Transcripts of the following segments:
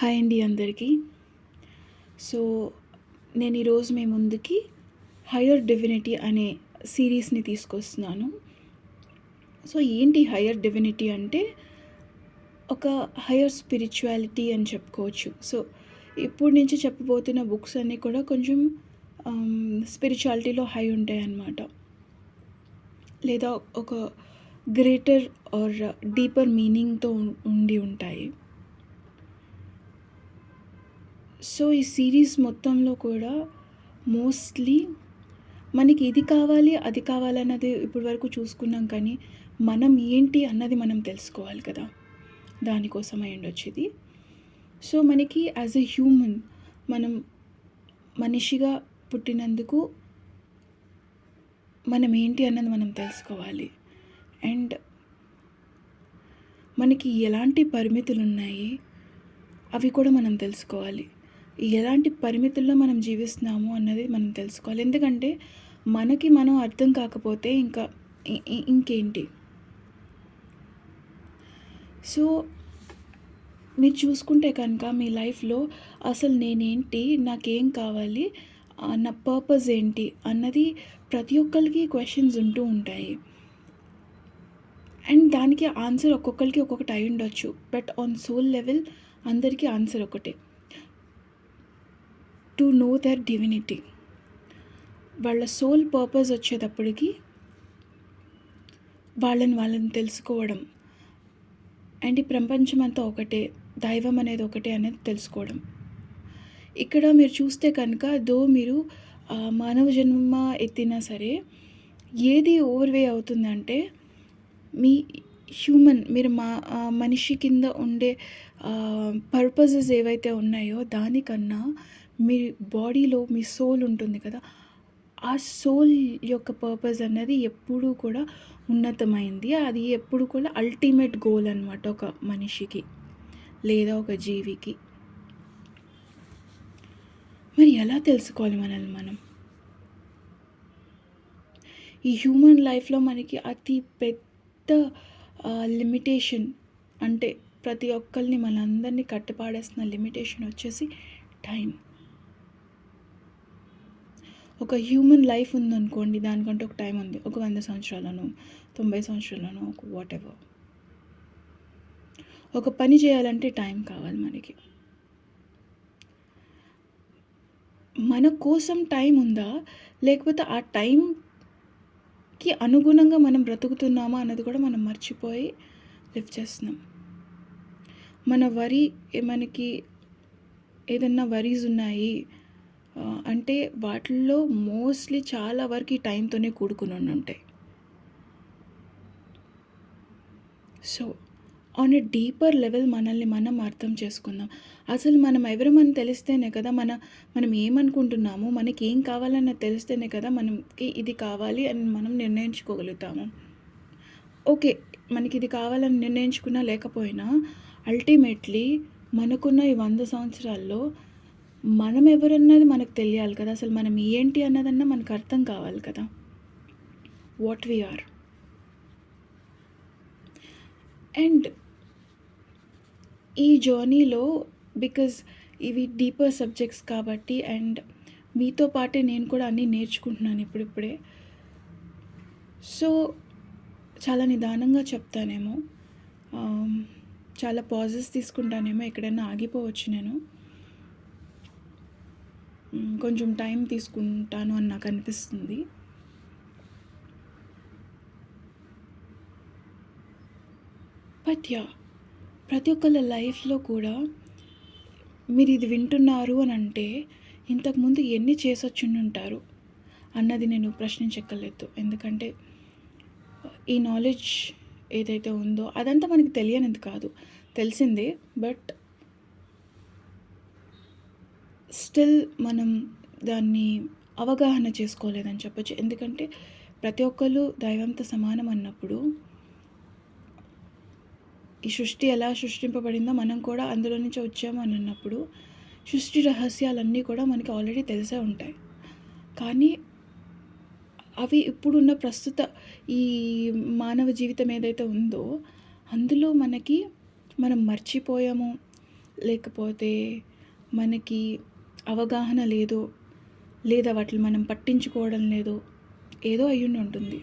Hi అండి అందరికీ. So, నేను ఈరోజు మీ ముందుకి 'హయ్యర్ డివినిటీ' అనే సిరీస్‌ని తీసుకొస్తున్నాను. సో, ఏంటి హయ్యర్ డివినిటీ అంటే, ఒక హయ్యర్ స్పిరిచువాలిటీ అని చెప్పుకోవచ్చు. సో, ఇప్పుడు నుంచి చెప్పబోతున్న బుక్స్ అన్నీ కూడా కొంచెం స్పిరిచువాలిటీలో హై ఉంటాయన్నమాట. లేదా ఒక గ్రేటర్ ఆర్ డీపర్ మీనింగ్‌తో ఉండి ఉంటాయి. సో, ఈ సిరీస్ మొత్తంలో కూడా మోస్ట్‌లీ మనకి ఇది కావాలి, అది కావాలన్నది ఇప్పటి వరకు చూసుకున్నాం కానీ, మనం ఏంటి అన్నది మనం తెలుసుకోవాలి కదా! దానికోసమై ఉండొచ్చు ఇది. సో, మనకి యాజ్ ఎ హ్యూమన్ మనం మనిషిగా పుట్టినందుకు మనం ఏంటి అన్నది మనం తెలుసుకోవాలి. అండ్ మనకి ఎలాంటి పరిమితులున్నాయి, అవి కూడా మనం తెలుసుకోవాలి. ఎలాంటి పరిమితుల్లో మనం జీవిస్తున్నాము అన్నది మనం తెలుసుకోవాలి. ఎందుకంటే మనకి మనం అర్థం కాకపోతే ఇంకా ఇంకేంటి. సో, మీరు చూసుకుంటే కనుక మీ లైఫ్‌లో అసలు నేనేంటి, నాకేం కావాలి, నా పర్పస్ ఏంటి అన్నది ప్రతి ఒక్కరికి క్వెషన్స్ ఉంటూ ఉంటాయి. అండ్ దానికి ఆన్సర్ ఒక్కొక్కరికి ఒక్కొక్కటి అయి ఉండొచ్చు. బట్ ఆన్ సోల్ లెవెల్ అందరికీ ఆన్సర్ ఒకటే. To know their divinity. వాళ్ళ సోల్ పర్పస్ వచ్చేటప్పటికి వాళ్ళని తెలుసుకోవడం. అండ్ ఈ ప్రపంచం అంతా ఒకటే, దైవం అనేది ఒకటే అనేది తెలుసుకోవడం. ఇక్కడ మీరు చూస్తే కనుక మీరు మానవ జన్మ ఎత్తినా సరే, ఏది ఓవర్‌వే అవుతుందంటే, మీ మీరు మనిషి కింద ఉండే పర్పసెస్ ఏవైతే ఉన్నాయో దానికన్నా మీ బాడీలో మీ సోల్ ఉంటుంది కదా! ఆ సోల్ యొక్క పర్పస్ అన్నది ఎప్పుడూ కూడా ఉన్నతమైంది. అది ఎప్పుడు కూడా అల్టిమేట్ గోల్ అనమాట ఒక మనిషికి లేదా ఒక జీవికి. మరి ఎలా తెలుసుకోవాలి మనల్ని మనం? ఈ హ్యూమన్ లైఫ్‌లో మనకి అతి పెద్ద లిమిటేషన్ అంటే ప్రతి ఒక్కరిని మనందరినీ కట్టిపాడేస్తున్న లిమిటేషన్ వచ్చేసి టైం. ఒక హ్యూమన్ లైఫ్ ఉందనుకోండి, దానికంటే ఒక టైం ఉంది. ఒక 100 సంవత్సరాలనో, 90 సంవత్సరాలనో, ఒక వాటెవర్. ఒక పని చేయాలంటే టైం కావాలి మనకి. మన కోసం టైం ఉందా? లేకపోతే ఆ టైంకి అనుగుణంగా మనం బ్రతుకుతున్నామా అన్నది కూడా మనం మర్చిపోయి లివ్ చేస్తున్నాం. మనకి ఏదన్నా వరీస్ ఉన్నాయి అంటే వాటిల్లో మోస్ట్‌లీ చాలా వరకు ఈ టైంతోనే కూడుకుని ఉంటాయి. So, on a deeper level మనల్ని మనం అర్థం చేసుకుందాం. అసలు మనం ఎవరమని తెలిస్తేనే కదా మనం ఏమనుకుంటున్నామో, మనకేం కావాలన్నది తెలిస్తేనే కదా మనకి ఇది కావాలి అని మనం నిర్ణయించుకోగలుగుతాము. ఓకే, మనకిది కావాలని నిర్ణయించుకున్నా లేకపోయినా అల్టిమేట్‌లీ మనకున్న ఈ 100 సంవత్సరాల్లో మనం ఎవరన్నది మనకు తెలియాలి కదా! అసలు మనం ఏంటి అన్నదన్నా మనకు అర్థం కావాలి కదా! What we are. అండ్ ఈ జర్నీలో బికాజ్ ఇవి డీపర్ సబ్జెక్ట్స్ కాబట్టి అండ్ మీతో పాటే నేను కూడా అన్నీ నేర్చుకుంటున్నాను ఇప్పుడిప్పుడే. సో, చాలా నిదానంగా చెప్తానేమో, చాలా పాజెస్ తీసుకుంటానేమో, ఎక్కడైనా ఆగిపోవచ్చు నేను. కొంచెం టైం తీసుకుంటాను అని నాకు అనిపిస్తుంది. బట్ ప్రతి ఒక్కళ్ళ లైఫ్‌లో కూడా మీరు ఇది వింటున్నారు అని అంటే ఇంతకుముందు ఎన్ని చేసొచ్చుంటారు అన్నది నేను ప్రశ్నించక్కర్లేదు. ఎందుకంటే ఈ నాలెడ్జ్ ఏదైతే ఉందో అదంతా మనకి తెలియనిది కాదు, తెలిసిందే. బట్ స్టిల్ మనం దాన్ని అవగాహన చేసుకోలేదని చెప్పొచ్చు. ఎందుకంటే ప్రతి ఒక్కళ్ళు దైవంతో సమానం అన్నప్పుడు, ఈ సృష్టి ఎలా సృష్టింపబడిందో మనం కూడా అందులో నుంచి వచ్చాము అని అన్నప్పుడు, సృష్టి రహస్యాలన్నీ కూడా మనకి ఆల్రెడీ తెలిసే ఉంటాయి. కానీ అవి ఇప్పుడున్న ప్రస్తుత ఈ మానవ జీవితం ఏదైతే ఉందో అందులో మనం మర్చిపోయాము, లేకపోతే మనకి అవగాహన లేదో, లేదా వాటిని మనం పట్టించుకోవడం లేదో, ఏదో అయ్యుండి ఉంటుంది.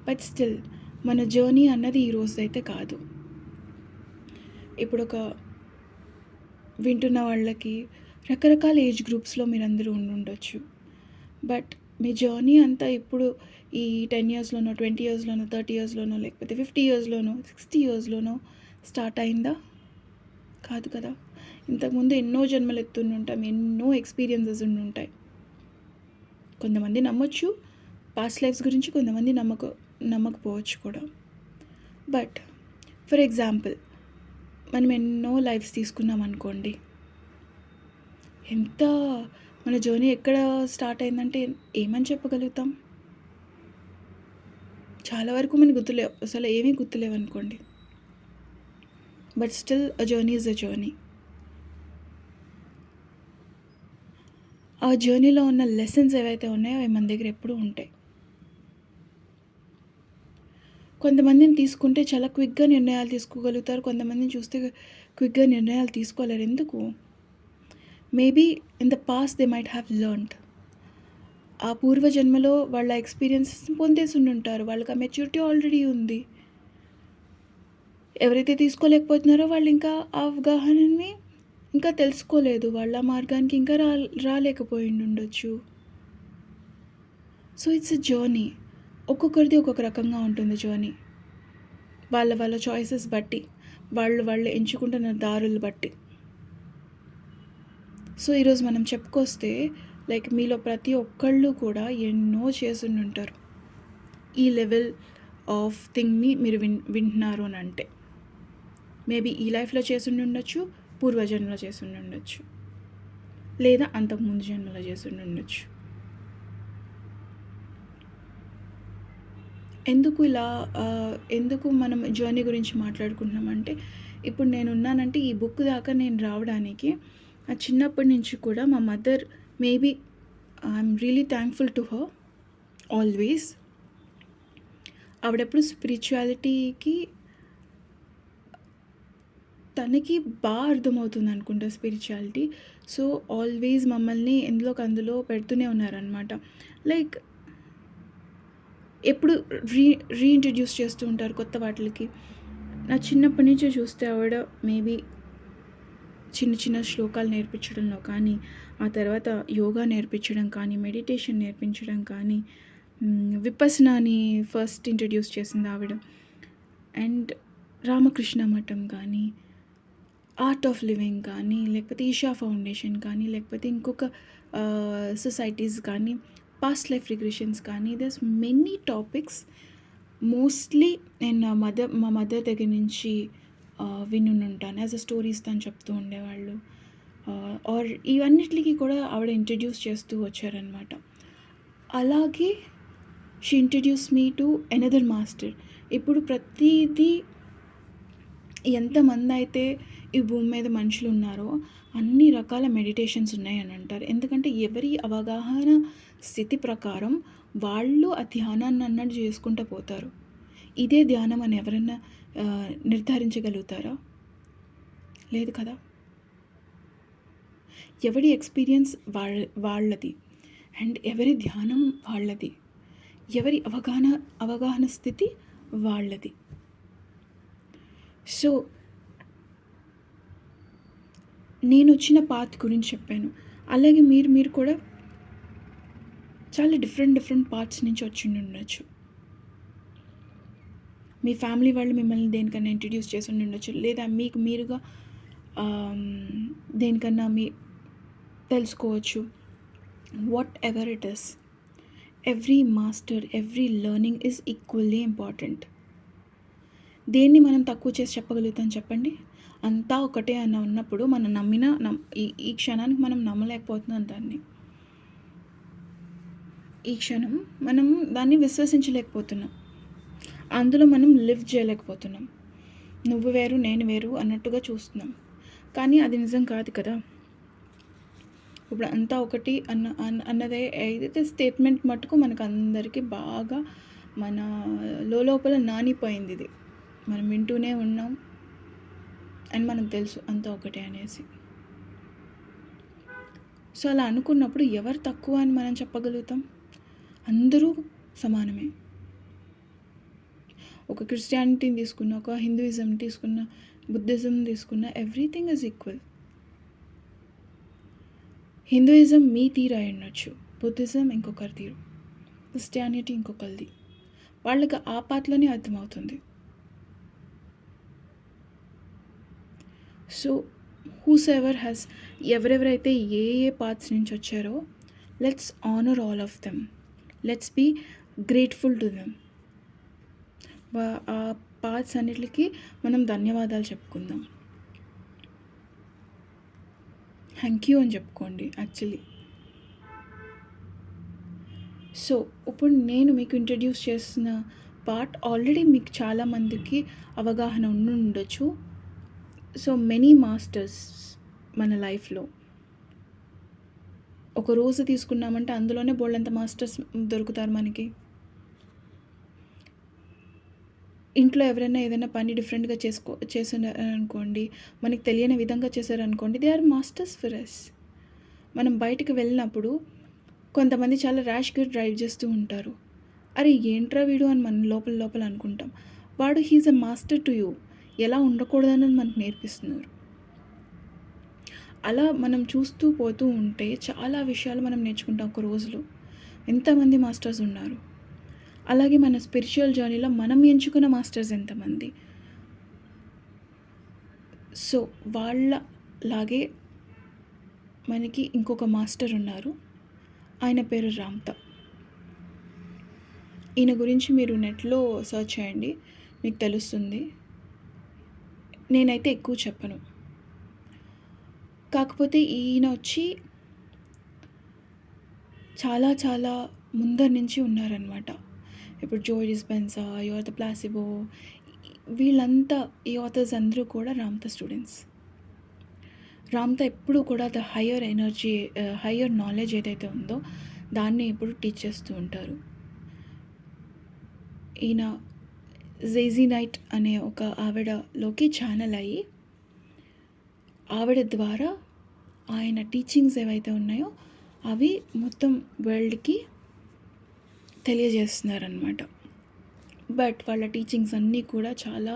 బట్ స్టిల్ మన జర్నీ అన్నది ఈ రోజైతే కాదు. ఇప్పుడొక వింటున్న వాళ్ళకి రకరకాల ఏజ్ గ్రూప్స్‌లో మీరందరూ ఉండుండొచ్చు. బట్ మీ జర్నీ అంతా ఇప్పుడు ఈ 10 ఇయర్స్‌లోనో, 20 ఇయర్స్‌లోనో, 30 ఇయర్స్‌లోనో, లేకపోతే 50 ఇయర్స్‌లోనో, 60 ఇయర్స్‌లోనో స్టార్ట్ అయిందా? కాదు కదా! ఇంతకుముందు ఎన్నో జన్మలు ఎత్తుండుంటాం. ఎన్నో ఎక్స్‌పీరియన్సెస్ ఉండుంటాయి. కొంతమంది నమ్మొచ్చు పాస్ట్ లైఫ్స్ గురించి, కొంతమంది నమ్మకపోవచ్చు కూడా. బట్ ఫర్ ఎగ్జాంపుల్ మనం ఎన్నో లైఫ్స్ తీసుకున్నాం అనుకోండి. ఎంత మన జర్నీ ఎక్కడ స్టార్ట్ అయిందంటే ఏమని చెప్పగలుగుతాం? చాలా వరకు మనకు గుర్తులేవు. అసలు ఏమీ గుర్తులేవనుకోండి. But still a journey is a journey. ఆ జర్నీలో ఉన్న లెసన్స్ ఏవైతే ఉన్నాయో అవి మన దగ్గర ఎప్పుడూ ఉంటాయి. కొంతమందిని తీసుకుంటే చాలా క్విక్‌గా నిర్ణయాలు తీసుకోగలుగుతారు. కొంతమందిని చూస్తే క్విక్‌గా నిర్ణయాలు తీసుకోలేరు. ఎందుకు? Maybe in the past they might have learned. ఆ పూర్వజన్మలో వాళ్ళ ఎక్స్‌పీరియన్సెస్‌ని పొందేసుండుంటారు. వాళ్ళకి ఆ మెచ్యూరిటీ ఆల్రెడీ ఉంది. ఎవరైతే తీసుకోలేకపోతున్నారో వాళ్ళు ఇంకా ఆ అవగాహనని ఇంకా తెలుసుకోలేదు. వాళ్ళ మార్గానికి ఇంకా రాలేకపోయిండుండొచ్చు. So, it's a journey. ఒక్కొక్కరిది ఒక్కొక్క రకంగా ఉంటుంది జర్నీ. వాళ్ళ చాయిసెస్ బట్టి, వాళ్ళు ఎంచుకుంటున్న దారులు బట్టి. సో, ఈరోజు మనం చెప్పుకొస్తే లైక్ మీలో ప్రతి ఒక్కళ్ళు కూడా ఎన్నో చేసుండుంటారు. ఈ లెవెల్ ఆఫ్ థింగ్‌ని మీరు వింటున్నారు అనంటే. మేబీ ఈ లైఫ్‌లో చేసుండుండొచ్చు, పూర్వజన్మలో చేసుండుండొచ్చు. లేదా అంతకుముందు జన్మలో చేసుండుండొచ్చు. ఎందుకు మనం జర్నీ గురించి మాట్లాడుకుంటున్నామంటే, ఇప్పుడు నేనున్నానంటే ఈ బుక్ దాకా నేను రావడానికి చిన్నప్పటి నుంచి కూడా మా mother maybe I'm really thankful to her always. ఆవిడెప్పుడు స్పిరిచువాలిటీకి తనకి అర్థమవుతుందనుకుంటా స్పిరిచువాలిటీ. సో, ఆల్వేస్ మమ్మల్ని ఎందులోకి అందులో పెడుతూనే ఉన్నారనమాట. లైక్ ఎప్పుడు రీఇంట్రడ్యూస్ చేస్తూ ఉంటారు కొత్త వాటిలకి. నా చిన్నప్పటి నుంచే చూస్తే ఆవిడ మేబీ చిన్న చిన్న శ్లోకాలు నేర్పించడంలో కానీ, ఆ తర్వాత యోగా నేర్పించడం కానీ, మెడిటేషన్ నేర్పించడం కానీ, విపస్సనాని ఫస్ట్ ఇంట్రడ్యూస్ చేసింది ఆవిడ. అండ్ రామకృష్ణ మఠం కానీ, ఆర్ట్ ఆఫ్ లివింగ్ కానీ, లేకపోతే ఈషా ఫౌండేషన్ కానీ, లేకపోతే ఇంకొక సొసైటీస్ కానీ, పాస్ట్ లైఫ్ రిగ్రెషన్స్ కానీ, దర్స్ మెనీ టాపిక్స్. మోస్ట్లీ నేను మా మదర్ దగ్గర నుంచి వినుంటాను. యాజ్ అ స్టోరీస్ తను చెప్తూ ఉండేవాళ్ళు. ఆర్ ఇవన్నిటికి కూడా ఆవిడ ఇంట్రడ్యూస్ చేస్తూ వచ్చారనమాట. అలాగే she introduce me to another master. ఇప్పుడు ప్రతీదీ ఎంతమంది అయితే ఈ భూమి మీద మనుషులు ఉన్నారో అన్ని రకాల మెడిటేషన్స్ ఉన్నాయని అంటారు. ఎందుకంటే ఎవరి అవగాహన స్థితి ప్రకారం వాళ్ళు ఆ ధ్యానాన్ని అన్నట్టు చేసుకుంటూ పోతారు. ఇదే ధ్యానం అని ఎవరన్నా నిర్ధారించగలుగుతారా? లేదు కదా! ఎవరి ఎక్స్పీరియన్స్ వాళ్ళది. అండ్ ఎవరి ధ్యానం వాళ్ళది. ఎవరి అవగాహన స్థితి వాళ్ళది. సో, నేనొచ్చిన పాత్ గురించి చెప్పాను. అలాగే మీరు కూడా చాలా డిఫరెంట్ పార్ట్స్ నుంచి వచ్చిండుండొచ్చు. మీ ఫ్యామిలీ వాళ్ళు మిమ్మల్ని దేనికన్నా ఇంట్రడ్యూస్ చేసి ఉండుండొచ్చు. లేదా మీకు మీరుగా దేనికన్నా తెలుసుకోవచ్చు. What ever it is. Every master, every learning is equally important. దేన్ని మనం తక్కువ చేసి చెప్పగలుగుతాం చెప్పండి? అంతా ఒకటే అని ఉన్నప్పుడు మనం ఈ క్షణానికి మనం నమ్మలేకపోతున్నాం దాన్ని. ఈ క్షణం మనం దాన్ని విశ్వసించలేకపోతున్నాం. అందులో మనం లివ్ చేయలేకపోతున్నాం. నువ్వు వేరు, నేను వేరు అన్నట్టుగా చూస్తున్నాం. కానీ అది నిజం కాదు కదా! ఇప్పుడు అంతా ఒకటి అన్నదే ఏదైతే స్టేట్మెంట్ మటుకు మనకందరికీ బాగా మన లోపల నానిపోయింది ఇది. మనం వింటూనే ఉన్నాం. అండ్ మనకు తెలుసు అంతా ఒకటే అనేసి. సో అలా అనుకున్నప్పుడు ఎవరు తక్కువ అని మనం చెప్పగలుగుతాం? అందరూ సమానమే. ఒక క్రిస్టియానిటీని తీసుకున్న, ఒక హిందూయిజం తీసుకున్న, బుద్ధిజం తీసుకున్న, ఎవ్రీథింగ్ ఈజ్ ఈక్వల్. హిందూయిజం మీ తీరు అయి ఉండొచ్చు, బుద్ధిజం ఇంకొకరి తీరు, క్రిస్టియానిటీ ఇంకొకరిది. వాళ్ళకి ఆ పాటలోనే అర్థమవుతుంది. సో హూస్ ఎవర్ హ్యాస్, ఎవరెవరైతే ఏ ఏ పార్ట్స్ నుంచి వచ్చారో, let's honour all of them, let's be grateful to them. ఆ పార్ట్స్ అన్నిటికీ మనం ధన్యవాదాలు చెప్పుకుందాం. థ్యాంక్ యూ అని చెప్పుకోండి యాక్చువల్లీ. సో ఇప్పుడు నేను మీకు ఇంట్రడ్యూస్ చేసిన పార్ట్ ఆల్రెడీ మీకు చాలామందికి అవగాహన ఉండి ఉండొచ్చు. సో మెనీ మాస్టర్స్ మన లైఫ్లో ఒక రోజు తీసుకున్నామంటే అందులోనే బోల్డంత మాస్టర్స్ దొరుకుతారు మనకి. ఇంట్లో ఎవరైనా ఏదైనా పని డిఫరెంట్గా చేసారనుకోండి, మనకి తెలియని విధంగా చేశారనుకోండి, they are masters for us. మనం బయటికి వెళ్ళినప్పుడు కొంతమంది చాలా ర్యాష్గా డ్రైవ్ చేస్తూ ఉంటారు. అరే ఏంట్రా వీడు అని మనం లోపల లోపల అనుకుంటాం. వాడు he's a master to you, ఎలా ఉండకూడదని మనకు నేర్పిస్తున్నారు. అలా మనం చూస్తూ పోతూ ఉంటే చాలా విషయాలు మనం నేర్చుకుంటాం ఒక రోజులో. ఎంతమంది మాస్టర్స్ ఉన్నారు. అలాగే మన స్పిరిచువల్ జర్నీలో మనం ఎంచుకున్న మాస్టర్స్ ఎంతమంది. సో వాళ్ళలాగే మనకి ఇంకొక మాస్టర్ ఉన్నారు, ఆయన పేరు రామ్తా. ఈయన గురించి మీరు నెట్లో సర్చ్ చేయండి, మీకు తెలుస్తుంది. నేనైతే ఎక్కువ చెప్పను. కాకపోతే ఈయన వచ్చి చాలా చాలా ముందర నుంచి ఉన్నారనమాట. ఇప్పుడు జో డిస్పెన్సా, యోర్ ద ప్లాసిబో, వీళ్ళంతా ఈ ఆథర్స్ అందరూ కూడా రామ్తా స్టూడెంట్స్. రామ్తా ఎప్పుడూ కూడా the higher energy, higher knowledge ఏదైతే ఉందో దాన్ని ఎప్పుడు టీచ్ చేస్తూ ఉంటారు. ఈయన జేజీ నైట్ అనే ఒక ఆవిడలోకి ఛానల్ అయ్యి, ఆవిడ ద్వారా ఆయన టీచింగ్స్ ఏవైతే ఉన్నాయో అవి మొత్తం వరల్డ్కి తెలియజేస్తున్నారనమాట. బట్ వాళ్ళ టీచింగ్స్ అన్నీ కూడా చాలా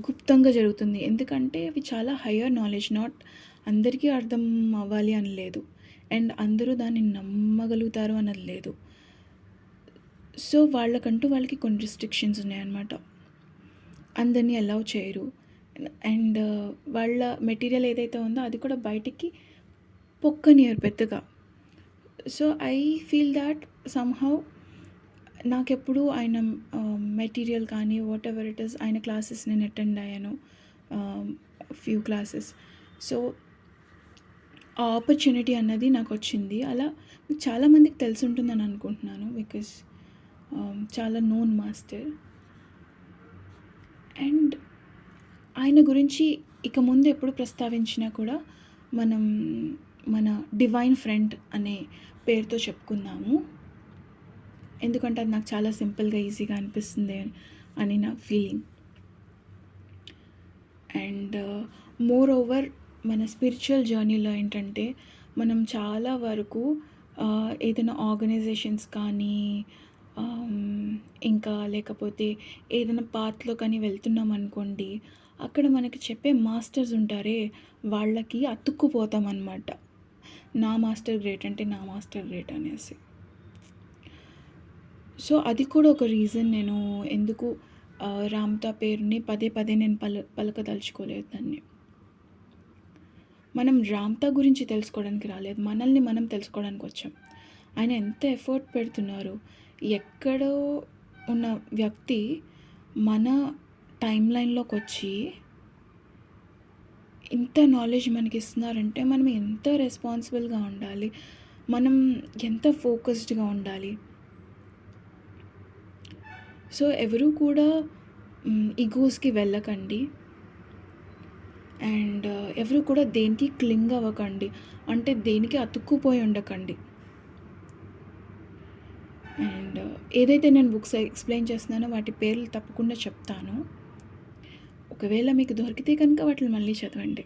గుప్తంగా జరుగుతుంది. ఎందుకంటే అవి చాలా హయ్యర్ నాలెడ్జ్, నాట్ అందరికీ అర్థం అవ్వాలి అని లేదు, అండ్ అందరూ దాన్ని నమ్మగలుగుతారు అన్నది లేదు. సో వాళ్ళకంటూ వాళ్ళకి కొన్ని రిస్ట్రిక్షన్స్ ఉన్నాయన్నమాట. అందరినీ అలౌ చేయరు. అండ్ వాళ్ళ మెటీరియల్ ఏదైతే ఉందో అది కూడా బయటికి పొక్కనియరు పెద్దగా. So I feel that somehow నాకెప్పుడు ఆయన మెటీరియల్ కానీ వాట్ ఎవర్ ఇట్ ఈస్, ఆయన క్లాసెస్ నేను అటెండ్ అయ్యాను, ఫ్యూ క్లాసెస్. సో ఆ ఆపర్చునిటీ అన్నది నాకు వచ్చింది. అలా చాలామందికి తెలిసి ఉంటుందని అనుకుంటున్నాను, బికాస్ చాలా నోన్ మాస్టర్. అండ్ ఆయన గురించి ఇక ముందు ఎప్పుడు ప్రస్తావించినా కూడా మనం మన డివైన్ ఫ్రెండ్ అనే పేరుతో చెప్పుకుందాము. ఎందుకంటే అది నాకు చాలా సింపుల్గా ఈజీగా అనిపిస్తుంది అని నా ఫీలింగ్. అండ్ మోర్ ఓవర్ మన స్పిరిచువల్ జర్నీలో ఏంటంటే మనం చాలా వరకు ఏదైనా ఆర్గనైజేషన్స్ కానీ ఇంకా లేకపోతే ఏదైనా పాత్లో కానీ వెళ్తున్నాం అనుకోండి, అక్కడ మనకి చెప్పే మాస్టర్స్ ఉంటారే వాళ్ళకి అతుక్కుపోతాం అన్నమాట. నా మాస్టర్ గ్రేట్ అంటే నా మాస్టర్ గ్రేట్ అనేసి. సో అది కూడా ఒక రీజన్ నేను ఎందుకు రామ్తా పేరుని పదే పదే నేను పలకదలుచుకోలేదు దాన్ని. మనం రామ్తా గురించి తెలుసుకోవడానికి రాలేదు, మనల్ని మనం తెలుసుకోవడానికి వచ్చాం. ఆయన ఎంత ఎఫర్ట్ పెడుతున్నారు. ఎక్కడో ఉన్న వ్యక్తి మన టైం లైన్లోకి వచ్చి ఇంత నాలెడ్జ్ మనకి ఇస్తున్నారంటే మనం ఎంత రెస్పాన్సిబుల్గా ఉండాలి, మనం ఎంత ఫోకస్డ్గా ఉండాలి. సో ఎవరు కూడా ఈగోస్కి వెళ్ళకండి, అండ్ ఎవరు కూడా దేనికి క్లింగ్ అవ్వకండి, అంటే దేనికి అతుక్కుపోయి ఉండకండి. అండ్ ఏదైతే నేను బుక్స్ ఎక్స్ప్లెయిన్ చేస్తున్నానో వాటి పేర్లు తప్పకుండా చెప్తాను. ఒకవేళ మీకు దొరికితే కనుక వాటిని మళ్ళీ చదవండి.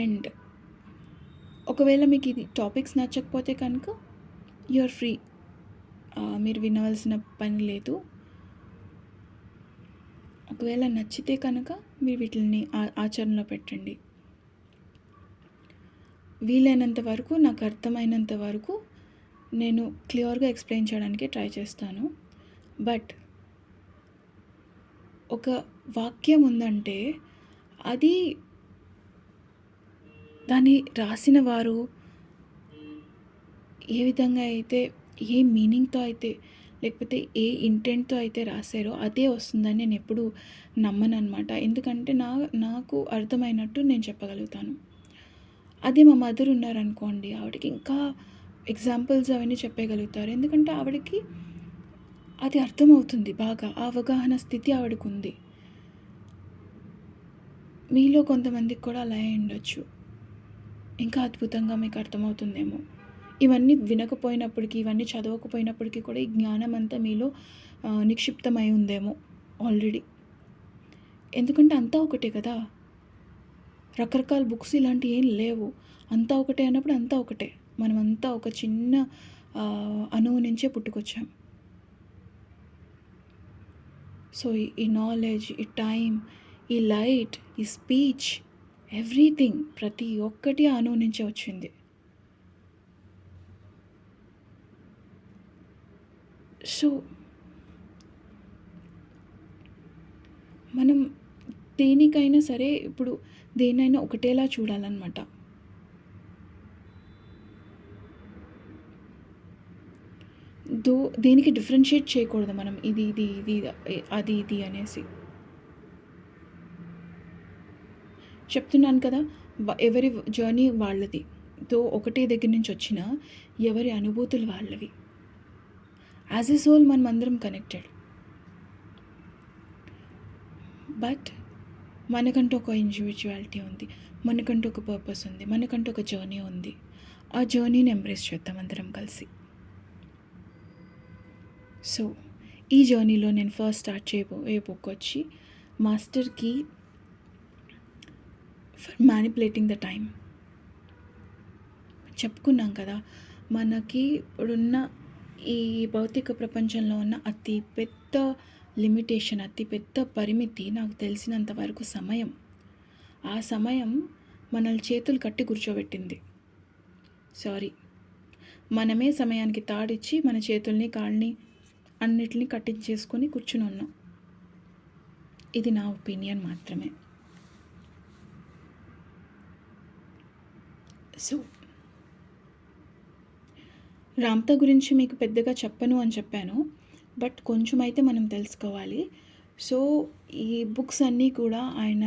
అండ్ ఒకవేళ మీకు ఇది టాపిక్స్ నచ్చకపోతే కనుక యు ఆర్ ఫ్రీ. మీరు వినవలసిన పని లేదు. ఒకవేళ నచ్చితే కనుక మీరు వీటిని ఆచరణలో పెట్టండి. వీలైనంత వరకు, నాకు అర్థమైనంత వరకు నేను క్లియర్గా ఎక్స్ప్లెయిన్ చేయడానికి ట్రై చేస్తాను. బట్ ఒక వాక్యం ఉందంటే అది దాన్ని రాసిన వారు ఏ విధంగా అయితే, ఏ మీనింగ్తో అయితే, లేకపోతే ఏ ఇంటెంట్తో అయితే రాశారో అదే వస్తుందని నేను ఎప్పుడూ నమ్మననమాట. ఎందుకంటే నాకు అర్థమైనట్టు నేను చెప్పగలుగుతాను. అదే మా మదర్ ఉన్నారనుకోండి, ఆవిడకి ఇంకా ఎగ్జాంపుల్స్ అవన్నీ చెప్పగలుగుతారు. ఎందుకంటే ఆవిడకి అది అర్థమవుతుంది బాగా. ఆ అవగాహన స్థితి ఆవిడకుంది. మీలో కొంతమందికి కూడా అలా అయి ఉండొచ్చు. ఇంకా అద్భుతంగా మీకు అర్థమవుతుందేమో. ఇవన్నీ వినకపోయినప్పటికీ, ఇవన్నీ చదవకపోయినప్పటికీ కూడా ఈ జ్ఞానం అంతా మీలో నిక్షిప్తమై ఉందేమో ఆల్రెడీ. ఎందుకంటే అంతా ఒకటే కదా. రకరకాల బుక్స్ ఇలాంటివి ఏం లేవు. అంతా ఒకటే అన్నప్పుడు అంతా ఒకటే. మనమంతా ఒక చిన్న అణువు నుంచే పుట్టుకొచ్చాం. సో ఈ నాలెడ్జ్, ఈ టైం, ఈ లైట్, ఈ స్పీచ్, ఎవ్రీథింగ్, ప్రతి ఒక్కటి ఆ అణువు నుంచే వచ్చింది. సో మనం దేనికైనా సరే, ఇప్పుడు దేన్నైనా ఒకటేలా చూడాలన్నమాట. దేనికి డిఫరెన్షియేట్ చేయకూడదు మనం. ఇది ఇది ఇది అది ఇది అనేసి చెప్తున్నాను కదా. ఎవరి జర్నీ వాళ్ళది. ఒకటే దగ్గర నుంచి వచ్చిన ఎవరి అనుభూతులు వాళ్ళవి. యాజ్ ఎ సోల్ మనం అందరం కనెక్టెడ్. బట్ మనకంటూ ఒక ఇండివిజువాలిటీ ఉంది, మనకంటూ ఒక పర్పస్ ఉంది, మనకంటూ ఒక జర్నీ ఉంది. ఆ జర్నీని ఎంబ్రేస్ చేద్దాం అందరం కలిసి. సో ఈ జర్నీలో నేను ఫస్ట్ స్టార్ట్ చేయబోయే బుక్ వచ్చి master key for manipulating the time. చెప్పుకున్నాం కదా, మనకి ఇప్పుడున్న ఈ భౌతిక ప్రపంచంలో ఉన్న అతి పెద్ద లిమిటేషన్, అతి పెద్ద పరిమితి నాకు తెలిసినంత వరకు సమయం. ఆ సమయం మనల్ని చేతులు కట్టి కూర్చోబెట్టింది. మనమే సమయానికి తాడిచ్చి మన చేతుల్ని, కాళ్ళని అన్నిటిని కట్టించేసుకొని కూర్చుని ఉన్నాం. ఇది నా ఒపీనియన్ మాత్రమే. సో రామ్తా గురించి మీకు పెద్దగా చెప్పను అని చెప్పాను, బట్ కొంచెం అయితే మనం తెలుసుకోవాలి. సో ఈ బుక్స్ అన్నీ కూడా ఆయన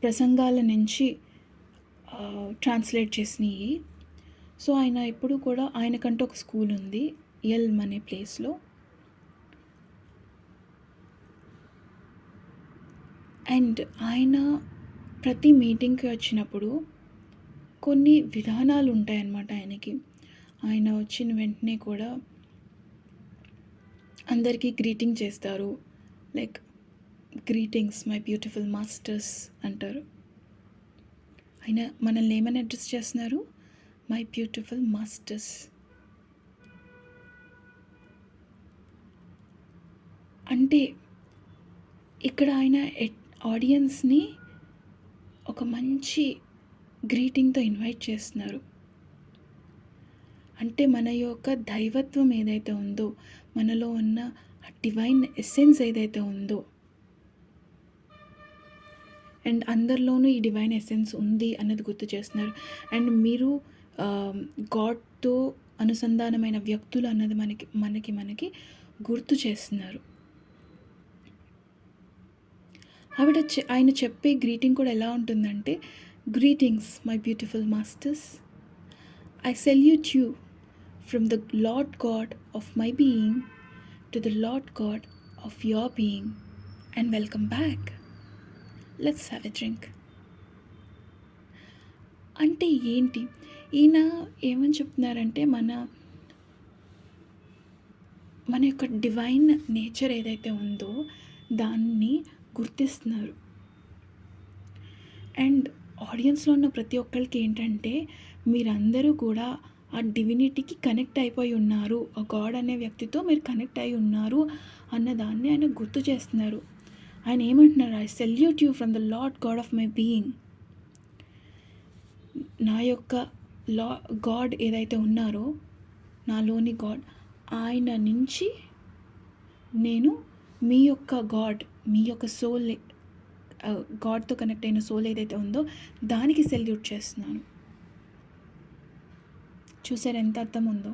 ప్రసంగాల నుంచి ట్రాన్స్లేట్ చేసినవి. సో ఆయన ఎప్పుడు కూడా, ఆయనకంటూ ఒక స్కూల్ ఉంది ఎల్మ్ అనే ప్లేస్లో. అండ్ ఆయన ప్రతి మీటింగ్కి వచ్చినప్పుడు కొన్ని విధానాలు ఉంటాయన్నమాట ఆయనకి. ఆయన వచ్చిన వెంటనే కూడా అందరికీ గ్రీటింగ్ చేస్తారు. Like greetings my beautiful masters అంటారు. ఆయన మనల్ని ఏమని అడ్రస్ చేస్తున్నారు? My beautiful masters. అంటే ఇక్కడ ఆయన ఆడియన్స్ని ఒక మంచి గ్రీటింగ్తో ఇన్వైట్ చేస్తున్నారు. అంటే మన యొక్క దైవత్వం ఏదైతే ఉందో, మనలో ఉన్న డివైన్ ఎసెన్స్ ఏదైతే ఉందో, అండ్ అందరిలోనూ ఈ డివైన్ ఎసెన్స్ ఉంది అన్నది గుర్తు చేస్తున్నారు. అండ్ మీరు గాడ్తో అనుసంధానమైన వ్యక్తులు అన్నది మనకి గుర్తు చేస్తున్నారు. ఆయన చెప్పే గ్రీటింగ్ కూడా ఎలా ఉంటుందంటే, greetings my beautiful masters, I salute you from the lord God of my being to the lord God of your being and welcome back. Let's have a drink. అంటే ఏంటి? ఈయన ఏమని చెప్తున్నారంటే, మన యొక్క డివైన్ నేచర్ ఏదైతే ఉందో దాన్ని గుర్తిస్తున్నారు. అండ్ ఆడియన్స్‌లో ఉన్న ప్రతి ఒక్కళ్ళకి ఏంటంటే, మీరందరూ కూడా ఆ డివినిటీకి కనెక్ట్ అయిపోయి ఉన్నారు. ఆ గాడ్ అనే వ్యక్తితో మీరు కనెక్ట్ అయ్యి ఉన్నారు అన్న దాన్ని ఆయన గుర్తు చేస్తున్నారు. ఆయన ఏమంటున్నారు? I salute you from the lord God of my being. నా యొక్క లా గాడ్ ఏదైతే ఉన్నారో, నాలోని గాడ్, ఆయన నుంచి నేను మీ యొక్క గాడ్, మీ యొక్క సోల్, గాడ్‌తో కనెక్ట్ అయిన సోల్ ఏదైతే ఉందో దానికి సెల్యూట్ చేస్తున్నాను. చూసారా ఎంత అర్థం ఉందో?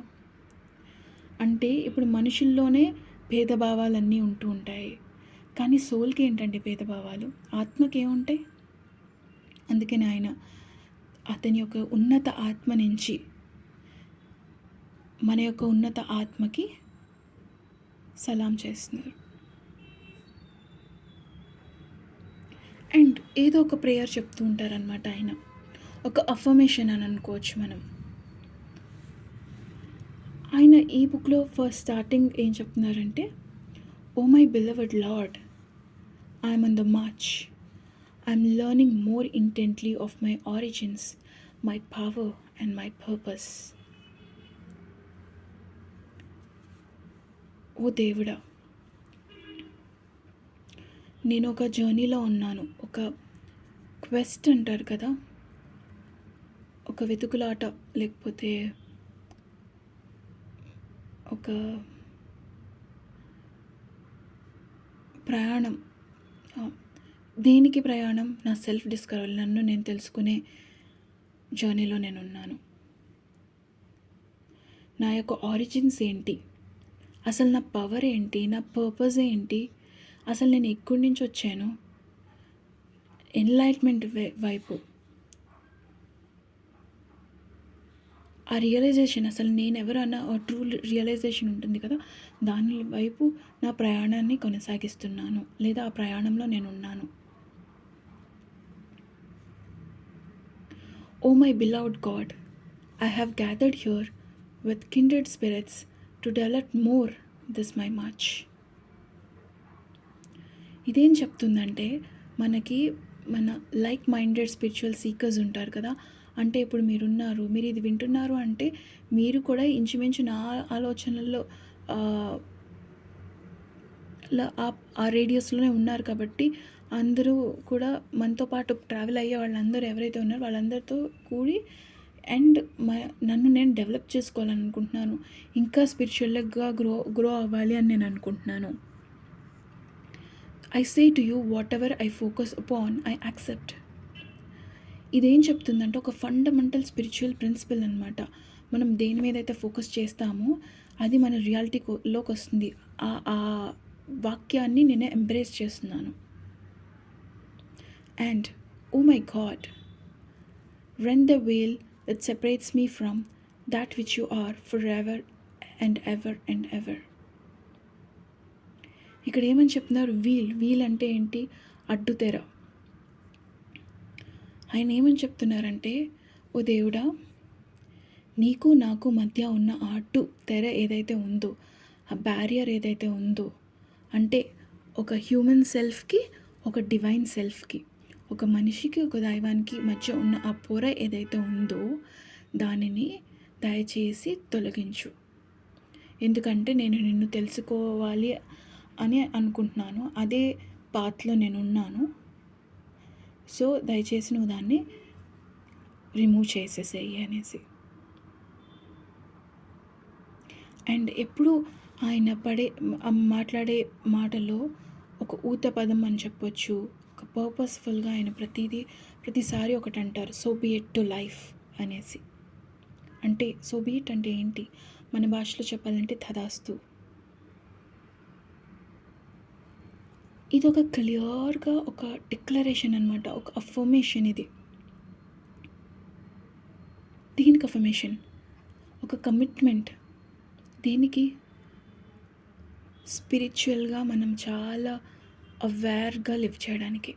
అంటే ఇప్పుడు మనుషుల్లోనే భేదభావాలన్నీ ఉంటూ ఉంటాయి. కానీ సోల్‌కి ఏంటండి భేదభావాలు? ఆత్మకి ఏముంటాయి? అందుకని ఆయన అతని యొక్క ఉన్నత ఆత్మ నుంచి మన యొక్క ఉన్నత ఆత్మకి సలాం చేస్తున్నారు. అండ్ ఏదో ఒక ప్రేయర్ చెప్తూ ఉంటారనమాట ఆయన. ఒక అఫర్మేషన్ అని అనుకోవచ్చు మనం. ఆయన ఈ బుక్లో ఫస్ట్ స్టార్టింగ్ ఏం చెప్తున్నారంటే, oh my beloved lord, I'm on the march, I'm learning more intently of my origins, my power and my purpose. ఓ దేవుడా, నేను ఒక జర్నీలో ఉన్నాను. ఒక క్వెస్ట్ అంటారు కదా, ఒక వెతుకులాట, లేకపోతే ఒక ప్రయాణం. దేనికి ప్రయాణం? నా సెల్ఫ్ డిస్కవరీ, నన్ను నేను తెలుసుకునే జర్నీలో నేనున్నాను. నా యొక్క ఆరిజిన్స్ ఏంటి, అసలు నా పవర్ ఏంటి, నా పర్పస్ ఏంటి, అసలు నేను ఎక్కడి నుంచి వచ్చాను, ఎన్లైట్మెంట్ వైపు, ఆ రియలైజేషన్, అసలు నేను ఎవరు అన్న ట్రూ రియలైజేషన్ ఉంటుంది కదా, దాని వైపు నా ప్రయాణాన్ని కొనసాగిస్తున్నాను, లేదా ఆ ప్రయాణంలో నేను ఉన్నాను. Oh my beloved god, I have gathered here with kindred spirits to develop more this my march. ఇదేం చెప్తుందంటే, మనకి మన లైక్ మైండెడ్ స్పిరిచువల్ సీకర్స్ ఉంటారు కదా. అంటే ఇప్పుడు మీరున్నారు, మీరు ఇది వింటున్నారు అంటే మీరు కూడా ఇంచుమించు నా ఆలోచనల్లో ఆ రేడియస్లోనే ఉన్నారు. కాబట్టి అందరూ కూడా మనతో పాటు ట్రావెల్ అయ్యే వాళ్ళందరూ ఎవరైతే ఉన్నారో వాళ్ళందరితో కూడి అండ్ నన్ను నేను డెవలప్ చేసుకోవాలనుకుంటున్నాను, ఇంకా స్పిరిచువల్గా గ్రో అవ్వాలి అని నేను అనుకుంటున్నాను. I say to you, what ever I focus upon I accept. ఇదేం చెప్తుందంటే, ఒక ఫండమెంటల్ స్పిరిచువల్ ప్రిన్సిపల్ అనమాట. మనం దేని మీద అయితే ఫోకస్ చేస్తామో అది మన రియాలిటీలోకి వస్తుంది. ఆ వాక్యాన్ని నేను ఎంబ్రేస్ చేస్తున్నాను. And oh my God, rend the veil that separates me from that which you are forever and ever and ever. ఇక్కడ ఏమని చెప్తున్నారు? వీల్ అంటే ఏంటి? అడ్డుతెర. ఆయన ఏమని చెప్తున్నారంటే, ఓ దేవుడా, నీకు నాకు మధ్య ఉన్న ఆ అడ్డు తెర ఏదైతే ఉందో, ఆ బ్యారియర్ ఏదైతే ఉందో, అంటే ఒక హ్యూమన్ సెల్ఫ్కి, ఒక డివైన్ సెల్ఫ్కి, ఒక మనిషికి ఒక దైవానికి మధ్య ఉన్న ఆ పొర ఏదైతే ఉందో దానిని దయచేసి తొలగించు. ఎందుకంటే నేను నిన్ను తెలుసుకోవాలి అని అనుకుంటున్నాను, అదే పాత్లో నేను ఉన్నాను. సో దయచేసి నువ్వు దాన్ని రిమూవ్ చేసేసేయి అనేసి. అండ్ ఎప్పుడు ఆయన మాట్లాడే మాటలో ఒక ఊత పదం అని చెప్పొచ్చు, ఒక పర్పస్ఫుల్గా ఆయన ప్రతిసారి ఒకటి అంటారు, so be it to life అనేసి. అంటే సో బీ ఇట్ అంటే ఏంటి? మన భాషలో చెప్పాలంటే తదాస్తు. ఇది ఒక క్లియర్గా ఒక డిక్లరేషన్ అనమాట, ఒక అఫర్మేషన్. ఇది దీనికి అఫర్మేషన్, ఒక కమిట్మెంట్. దేనికి? స్పిరిచువల్గా మనం చాలా అవేర్గా లివ్ చేయడానికి.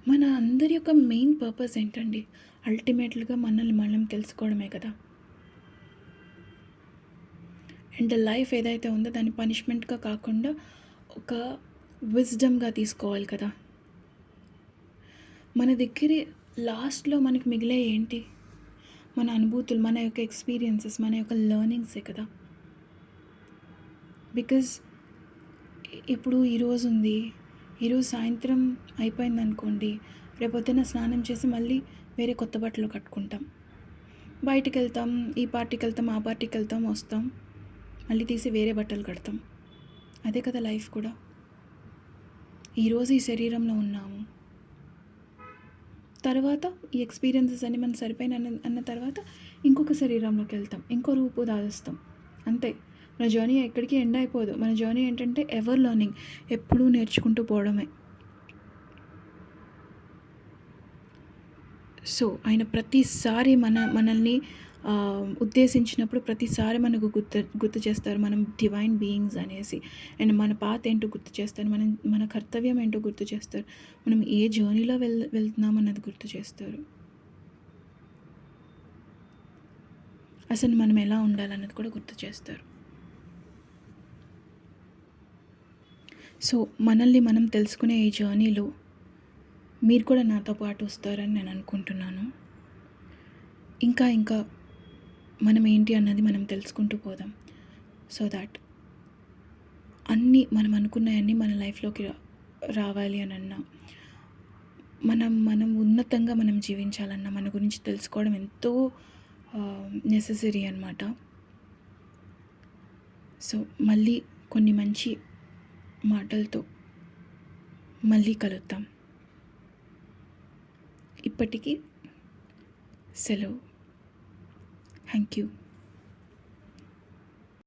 మన అందరి యొక్క మెయిన్ పర్పస్ ఏంటండి? అల్టిమేట్గా మనల్ని మనం తెలుసుకోవడమే కదా. అండ్ లైఫ్ ఏదైతే ఉందో దాన్ని పనిష్మెంట్‌గా కాకుండా ఒక విజ్డమ్‌గా తీసుకోవాలి కదా! మన దగ్గరే లాస్ట్‌లో మనకు మిగిలేయి ఏంటి? మన అనుభూతులు, మన యొక్క ఎక్స్‌పీరియన్సెస్, మన యొక్క లెర్నింగ్సే కదా! బికాజ్ ఇప్పుడు ఈరోజుంది. ఈరోజు సాయంత్రం అయిపోయిందనుకోండి, రేపొద్దున స్నానం చేసి మళ్ళీ వేరే కొత్త బట్టలు కట్టుకుంటాం. బయటికెళ్తాం, ఈ పార్టీకెళ్తాం, ఆ పార్టీకెళ్తాం, వస్తాం. మళ్ళీ తీసి వేరే బట్టలు కడతాం. అదే కదా లైఫ్ కూడా. ఈరోజు ఈ శరీరంలో ఉన్నాము. తర్వాత ఈ ఎక్స్‌పీరియన్సెస్ అన్నీ మనకు సరిపోయినాయి అన్న తర్వాత ఇంకొక శరీరంలోకి వెళ్తాం. ఇంకో రూపు దాలుస్తాం. అంతే. మన జర్నీ ఎక్కడికి ఎండ్ అయిపోదు. మన జర్నీ ఏంటంటే ఎవర్ లెర్నింగ్. ఎప్పుడూ నేర్చుకుంటూ పోవడమే. సో, ఆయన ప్రతిసారి మనల్ని ఉద్దేశించినప్పుడు ప్రతిసారి మనకు గుర్తు చేస్తారు. మనం డివైన్ బీయింగ్స్ అనేసి. అండ్ మన పాత్ ఏంటో గుర్తు చేస్తారు. మన కర్తవ్యం ఏంటో గుర్తు చేస్తారు. మనం ఏ జర్నీలో వెళ్తున్నాం అన్నది గుర్తు చేస్తారు. అసలు మనం ఎలా ఉండాలన్నది కూడా గుర్తు చేస్తారు. సో, మనల్ని మనం తెలుసుకునే ఈ జర్నీలో మీరు కూడా నాతో పాటు వస్తారని నేను అనుకుంటున్నాను. ఇంకా మనం ఏంటి అన్నది మనం తెలుసుకుంటూ పోదాం. సో దాట్ మనం అనుకున్నయన్నీ మన లైఫ్‌లోకి రావాలి అనన్నా, మనం ఉన్నతంగా మనం జీవించాలన్నా, మన గురించి తెలుసుకోవడం ఎంతో నెసెసరీ అనమాట. సో, మళ్ళీ కొన్ని మంచి మాటలతో మళ్ళీ కలుద్దాం. ఇప్పటికి సెలవు. Thank you.